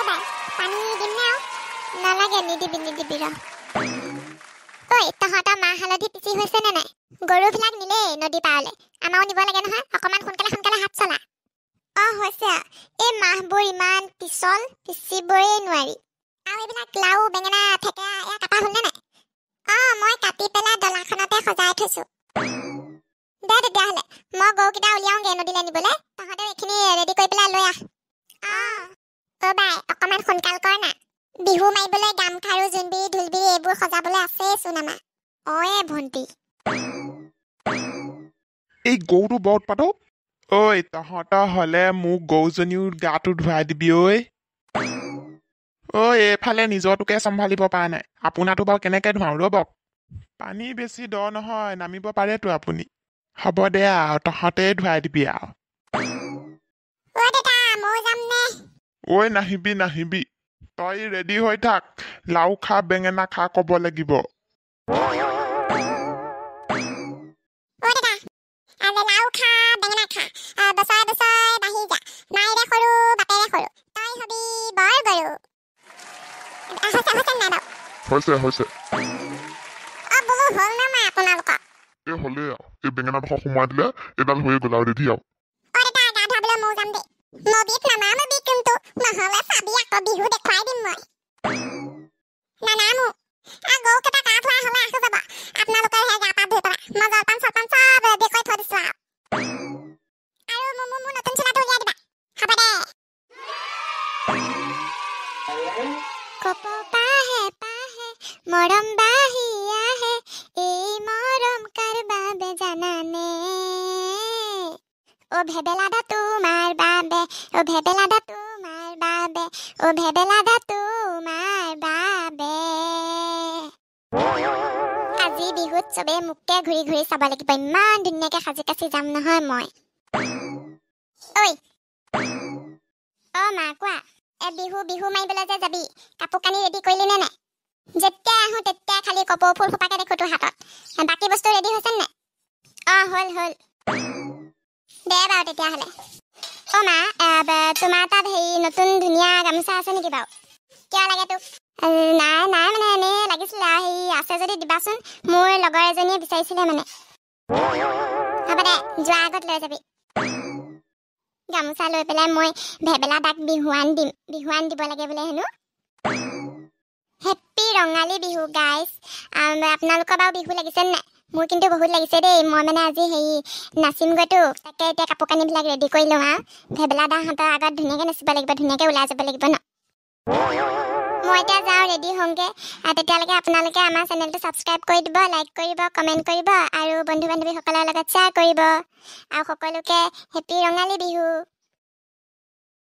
বাই পানী দিম না নালাগে নিদিবি ৰ ঐ তহঁতৰ মাহ হালধি পিচি হৈছে নে নাই গৰুবিলাক নিলে নদী পাৰলে আমাও নিব লাগে নহয় অকমান সোনকালে হাত চলা হৈছে এই মাহবোৰ ইমান পিছল পিচিবই নোৱাৰি আৰু এইবিলাক লাউ বেঙেনা থেকেৰা এয়া কাটা হ'ল নে নাই মই কাটি পেলাই ডলাখনতে সজাই থৈছো দে তেতিয়াহ'লে মই গৰুকেইটা উলিয়াওঁগে নদীলৈ নিবলৈ তহঁতে এইখিনি ৰেডি কৰি পেলাই লৈ আহ বাই অকমান সোনকাল কৰ না বিহু মাৰিবলৈ গামখাৰু জোনবিৰি ঢোলবিৰি এইবোৰ সজাবলৈ আছেচোন আমাৰ ভণ্টি এই গৰুটো বৰ উৎপাত ঐ তহঁতৰ হলে মোক গৰুজনীও গাটো ধুৱাই দিবি এইফালে নিজৰটোকে চম্ভালিব পৰা নাই আপোনাৰটো বাৰু কেনেকে ধুৱাওঁ ৰ'বক পানী বেছি দ নহয় নামিব পাৰেতো আপুনি হ'ব দে আৰু তহঁতে ধুৱাই দিবি আৰু নাহিবি তই ৰেডি হৈ থাক লাউ খা বেঙেনা খা ক'ব লাগিব হৈছে হলে এই বেঙেনা ডোখৰ সোমাই দিলে এডাল হৈয়ে গ'ল আৰু ৰেডি আৰু মৰম বাহি আহে এই মৰম কাৰ বাবে জানানে ভেবেলাদা তোমাৰ বাবে ভেবেলাদা তোমাৰ বাবে ভেবেলাদা তোমাৰ বাবে আজি বিহুত চবে মোকে ঘূৰি ঘূৰি চাব লাগিব ইমান ধুনীয়াকে সাজি কাচি যাম নহয় মই মা কোৱা বিহু মাৰিবলৈ যে যাবি কাপোৰ কানি ৰেডি কৰিলি নে নাই যেতিয়া আহোঁ তেতিয়া খালি কপৌ ফুল সোপাকে দেখো তোৰ হাতত বাকী বস্তু ৰেডি হৈছে নে হ'ল দে বাৰু তেতিয়াহ'লে মা তোমাৰ তাত নতুন ধুনীয়া গামোচা আছে নেকি বাৰু কিয় লাগে তোক নাই মানে এনেই লাগিছিলে আছে যদি দিবাচোন মোৰ লগৰ এজনীয়ে বিচাৰিছিলে মানে হ'ব দে যোৱাৰ আগত লৈ যাবি গামোচা লৈ পেলাই মই ভেবেলা দাক বিহুৱান দিব লাগে বোলে হেনো হেপ্পী ৰঙালী বিহু গাইজ আপোনালোকৰ বাৰু বিহু লাগিছে নাই মোৰ কিন্তু বহুত লাগিছে দেই মই মানে আজি নাচিমগৈতো তাকে এতিয়া কাপোৰ কানিবিলাক ৰেডি কৰি লওঁ আৰু ভেবেলা দাহঁতৰ আগত ধুনীয়াকৈ নাচিব লাগিব ধুনীয়াকৈ ওলাই যাব লাগিব ন মই এতিয়া যাওঁ ৰেডি হওঁগৈ তেতিয়ালৈকে আপোনালোকে আমাৰ চেনেলটো ছাবস্ক্ৰাইব কৰি দিব লাইক কৰিব কমেণ্ট কৰিব আৰু বন্ধু বান্ধৱীসকলৰ লগত শ্বেয়াৰ কৰিব আৰু সকলোকে হেপ্পী ৰঙালী বিহু